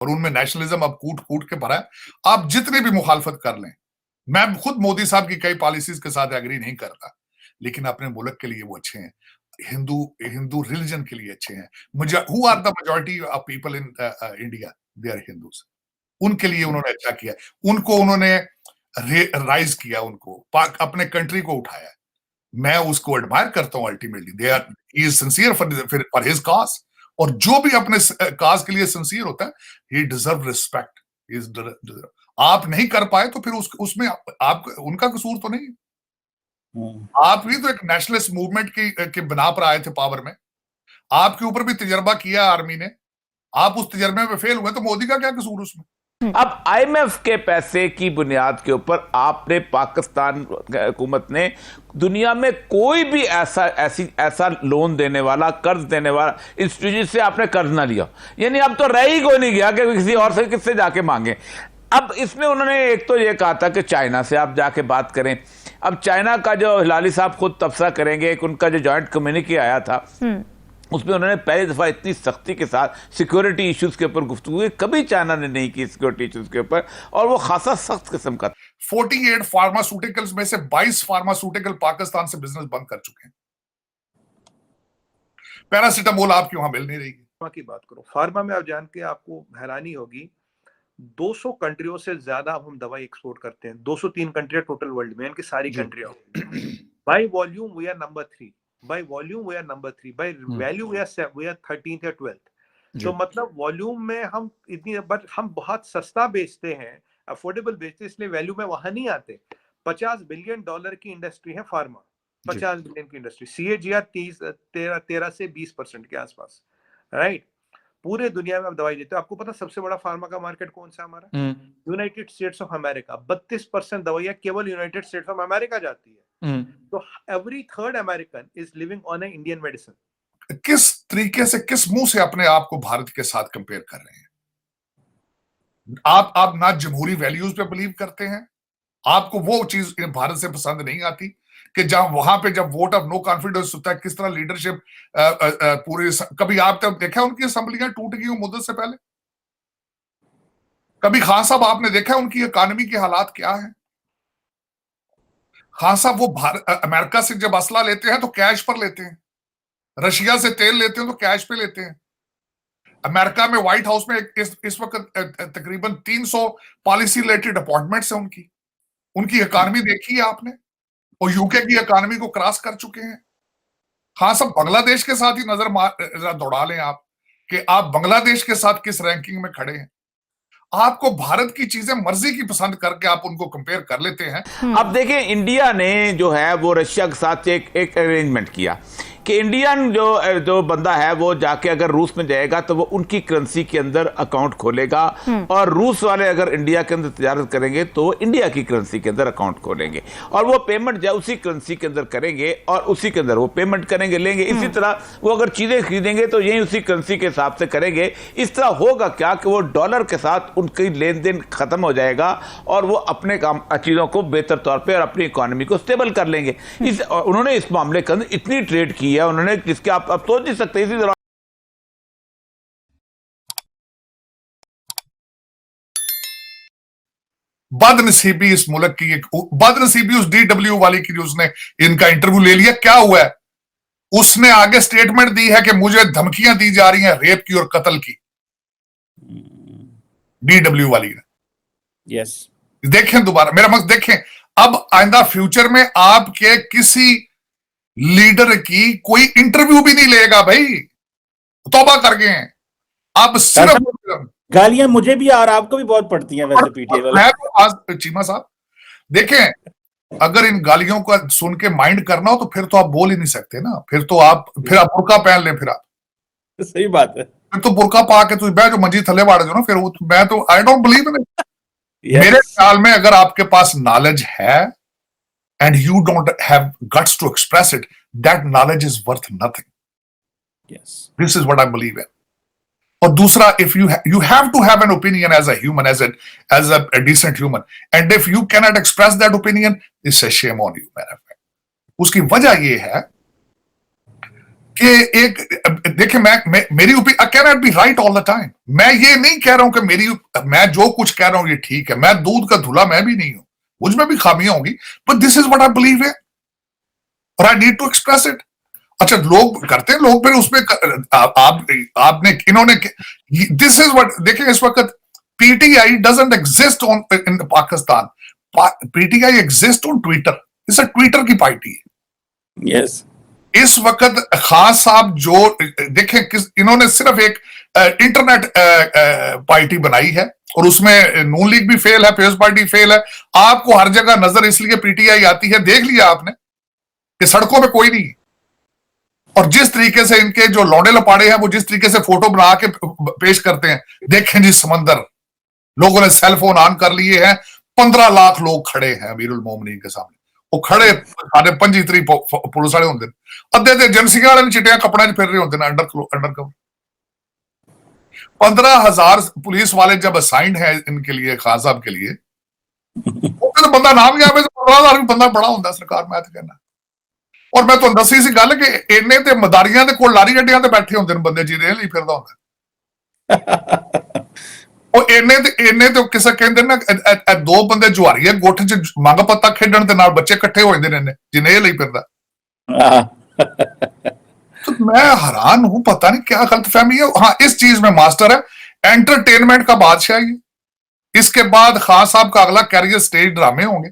और उनमें नेशनलिज्म अब कूट कूट के भरा है। आप जितनी भी मुखालफत कर लें, मैं खुद मोदी साहब की कई पॉलिसीज के साथ एग्री नहीं करता, लेकिन अपने मुल्क के लिए वो अच्छे हैं, हिंदू हिंदू रिलीजन के लिए अच्छे हैं। मुझे who are the majority of people in India, they are Hindus. उनके लिए उन्होंने अच्छा किया, उनको उन्होंने राइज किया, उनको अपने कंट्री को उठाया। मैं उसको एडमायर करता हूं। Ultimately they are he is sincere for his cause, और जो भी अपने काज के लिए सिंसियर होता है, ही डिजर्व रिस्पेक्ट। आप नहीं कर पाए तो फिर उसमें आप उनका कसूर तो नहीं। आप भी तो एक नेशनलिस्ट मूवमेंट के बना पर आए थे पावर में, आपके ऊपर भी तजर्बा किया आर्मी ने, आप उस तजर्बे में फेल हुए, तो मोदी का क्या कसूर उसमें? अब आईएमएफ के पैसे की बुनियाद के ऊपर आपने पाकिस्तान हुकूमत ने दुनिया में कोई भी ऐसा लोन देने वाला, कर्ज देने वाला इंस्टीट्यूशन से आपने कर्ज ना लिया, यानी अब तो रह ही कोई नहीं गया कि किसी और से किससे जाके मांगे। अब इसमें उन्होंने एक तो ये कहा था कि चाइना से आप जाके बात करें। अब चाइना का जो हिलाली साहब खुद तबसरा करेंगे, एक उनका जो जॉइंट कम्युनिके आया था, उसमें उन्होंने पहली दफा इतनी सख्ती के साथ सिक्योरिटी इश्यूज के ऊपर गुफ्तगू की, कभी चाइना ने नहीं की सिक्योरिटी इश्यूज के ऊपर, और वो खासा सख्त किस्म का। 48 फार्मास्यूटिकल्स में से 22 फार्मास्यूटिकल पाकिस्तान से बिजनेस बंद कर चुके हैं। पैरासिटामोल आपकी वहां मिल नहीं रही। की बात करो, फार्मा में आप जान के आपको हैरानी होगी, 200 कंट्रियों से ज्यादा अब हम दवाई एक्सपोर्ट करते हैं। 203 कंट्रियां टोटल वर्ल्ड में, इनकी सारी कंट्रियां। By volume we are number 3, by volume we are number 3, by value we are 13th या 12th। तो मतलब वॉल्यूम में हम इतनी, बट हम बहुत सस्ता बेचते हैं, अफोर्डेबल बेचते हैं, इसलिए वैल्यू में वहां नहीं आते। $50 बिलियन की इंडस्ट्री है फार्मा, 50 बिलियन की इंडस्ट्री। CAGR 13 से 20% के आसपास, राइट। पूरे दुनिया में आप दवाई देते हो। आपको पता सबसे बड़ा फार्मा का मार्केट कौन सा हमारा? United states of America. 32% दवाइयां केवल यूनाइटेड स्टेट्स ऑफ अमेरिका जाती है। तो every third American is living on A Indian medicine. किस तरीके से, किस मुंह से अपने आप को भारत के साथ कंपेयर कर रहे हैं? आप ना जमहूरी वैल्यूज पे बिलीव करते हैं, आपको वो चीज भारत से पसंद नहीं आती कि जहां वहां पे जब वोट ऑफ नो कॉन्फिडेंस होता है, किस तरह लीडरशिप पूरे। कभी आप तब देखा उनकी असेंबलियां टूट गई मुद्दत से पहले? कभी खान साहब आपने देखा उनकी इकोनॉमी के हालात क्या है? खान साहब वो अमेरिका से जब असला लेते हैं तो कैश पर लेते हैं, रशिया से तेल लेते हैं तो कैश पे लेते हैं। अमेरिका में व्हाइट हाउस में इस वक्त तकरीबन 300 पॉलिसी रिलेटेड अपॉइंटमेंट्स हैं उनकी। उनकी इकोनॉमी देखी है आपने, और यूके की इकोनॉमी को क्रॉस कर चुके हैं। हाँ, सब बांग्लादेश के साथ ही नजर दौड़ा लें आप कि आप बांग्लादेश के साथ किस रैंकिंग में खड़े हैं। आपको भारत की चीजें मर्जी की पसंद करके आप उनको कंपेयर कर लेते हैं। अब देखें, इंडिया ने जो है वो रशिया के साथ एक अरेंजमेंट किया कि इंडियन जो बंदा है वो जाके अगर रूस में जाएगा तो वो उनकी करेंसी के अंदर अकाउंट खोलेगा, और रूस वाले अगर इंडिया के अंदर तिजारत करेंगे तो वो इंडिया की करेंसी के अंदर अकाउंट खोलेंगे, और वो पेमेंट जो उसी करेंसी के अंदर करेंगे और उसी के अंदर वो पेमेंट करेंगे, लेंगे। इसी तरह वो अगर चीजें खरीदेंगे तो यही उसी करेंसी के हिसाब से करेंगे। इस तरह होगा क्या कि वो डॉलर के साथ उनकी लेन देन खत्म हो जाएगा और वो अपने काम चीजों को बेहतर तौर पर और अपनी इकोनॉमी को स्टेबल कर लेंगे। उन्होंने इस मामले के अंदर इतनी ट्रेड की है उन्होंने, जिसके आप सोच नहीं सकते। इसी तरह बदनसीबी इस मुल्क की, एक बदनसीबी उस DW वाली की, उसने इनका इंटरव्यू ले लिया। क्या हुआ है? उसने आगे स्टेटमेंट दी है कि मुझे धमकियां दी जा रही हैं रेप की और कत्ल की, DW वाली ने। यस, देखें दोबारा, मेरा मकसद देखें, अब आइंदा फ्यूचर में आपके किसी लीडर की कोई इंटरव्यू भी नहीं लेगा भाई, तौबा कर गए हैं। अब सिर्फ गालियां मुझे भी और आपको भी बहुत पड़ती हैं वैसे पीटीआई वाले। मैं तो आज चीमा साहब देखें, अगर इन गालियों का सुन के माइंड करना हो तो फिर तो आप बोल ही नहीं सकते ना, फिर आप बुरका पहन लें। फिर आप, सही बात है, फिर तो बुरका पा के तो जो मंजी थले वाड़ दो ना, फिर मैं तो I don't believe in it. मेरे ख्याल में अगर आपके पास नॉलेज है and you don't have guts to express it, that knowledge is worth nothing. Yes, this is what I believe in. और दूसरा, if you have to have an opinion as a human, as a decent human, and if you cannot express that opinion, it's a shame on you. मेरा उसकी वजह ये है कि एक देखिए मेरी opinion, I can not be right all the time. मैं ये नहीं कह रहा हूं कि मैं जो कुछ कह रहा हूं ये ठीक है, मैं दूध का धुला मैं भी नहीं हूं, मुझ में भी खामियां होंगी, but this is what I believe in और I need to express it. अच्छा, लोग करते हैं, लोग फिर उसमें आपने इन्होंने, दिस इज व्हाट, देखिए इस वक्त PTI doesn't exist on in Pakistan, PTI exist on Twitter, इस ट्विटर की पार्टी है। यस, इस वक्त खान साहब जो देखें इन्होंने सिर्फ एक इंटरनेट पार्टी बनाई है और उसमें नून लीग भी फेल है, पीपल्स पार्टी फेल है। आपको हर जगह नजर इसलिए पीटीआई आती है, देख लिया आपने कि सड़कों में कोई नहीं, और जिस तरीके से इनके जो लौंडे लपाड़े हैं वो जिस तरीके से फोटो बना के पेश करते हैं, देखें जी समंदर, लोगों ने सेल फोन ऑन कर लिए हैं, 15 लाख लोग खड़े हैं अमीरुल मोमिनीन के सामने, वो खड़े साढ़े 25 पुलिस वाले होंगे, अद्धे ते एजेंसियां वाले ने चिट्टियां कपड़े च फिर रहे होंगे अंडर कवर। 15,000 पुलिस वाले जब असाइंड है इनके लिए, खान साहब के लिए, तो बंदा नाम गया 15,000 भी बंदा बड़ा होंगे सरकार, मैं तो कहना। और मैं तुहानू दसी सी गल कि इन्ने ते मदारियां दे कोल लारी गड्डियां ते बैठे होंगे बंदे जिन्हें नहीं फिरदा होंदा। और इन्ने ते किसे कहंदे ना, दो बंदे जुआरी गुठ च मंग पत्ता खेडण दे नाल बच्चे इकट्ठे हो जांदे ने जिन्हें नहीं फिरदा। तो मैं हैरान हूं, पता नहीं क्या गलतफहमी है। हाँ, इस चीज में मास्टर है, एंटरटेनमेंट का बादशाह है। इसके बाद खान साहब का अगला कैरियर स्टेज ड्रामे होंगे,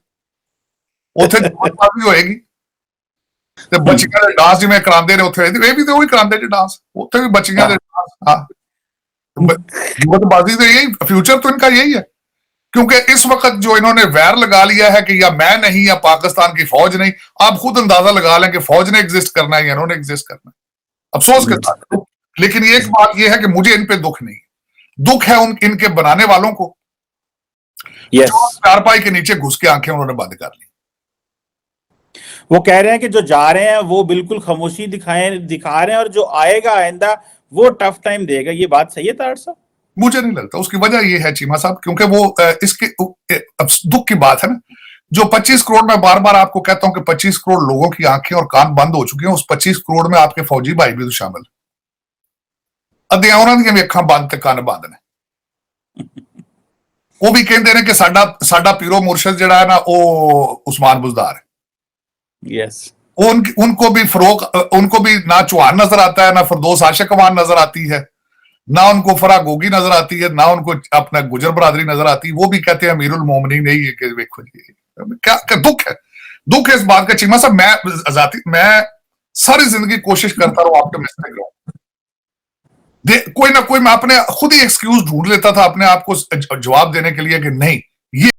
उथे भी होएगी ते बच्चियां दे डांस जिवें करांदे ने उथे ये भी तो वही करांदे ने डांस, उथे भी बच्चियां दे डांस। हाँ, युवतबाजी तो यही फ्यूचर तो इनका यही है, क्योंकि इस वक्त जो इन्होंने वैर लगा लिया है कि या मैं नहीं या पाकिस्तान की फौज नहीं, आप खुद अंदाजा लगा लें कि फौज ने एग्जिस्ट करना है या इन्होंने एग्जिस्ट करना है, अफसोस के साथ। लेकिन एक बात यह है कि मुझे इन पे दुख नहीं, दुख है इनके बनाने वालों को, चारपाई के नीचे घुस के आंखें उन्होंने बंद कर ली। वो कह रहे हैं कि जो जा रहे हैं वो बिल्कुल खामोशी दिखा रहे हैं और जो आएगा आइंदा वो टफ टाइम देगा। ये बात सही है तार साहब? मुझे नहीं लगता। उसकी वजह ये है चीमा साहब, क्योंकि वो इसके दुख की बात है ना, जो 25 करोड़, मैं बार बार आपको कहता हूं कि 25 करोड़ लोगों की आंखें और कान बंद हो चुके हैं, उस 25 करोड़ में आपके फौजी भाई भी तो शामिल, अद्धियां उन्हां दी अखां बंद ते कान बंद ने। वो भी कहते हैं कि साडा पीरो मुर्शद जिहड़ा है ना वो उस्मान बुज़दार है। यस, उनको भी उनको भी ना चौहान नजर आता है, ना फिरदौस आशिक अवान नजर आती है, ना उनको फरा गोगी नजर आती है, ना उनको अपना गुजर बरादरी नजर आती है। वो भी कहते हैं अमीरुल मोमिनीन नहीं है कि देखो जी क्या दुख है, दुख है इस बात का चीमा साहब। मैं सारी जिंदगी कोशिश करता रहूं ऑप्टिमिस्टिक रहूं, कोई ना कोई मैं अपने खुद ही एक्सक्यूज ढूंढ लेता था अपने आप को जवाब देने के लिए कि नहीं,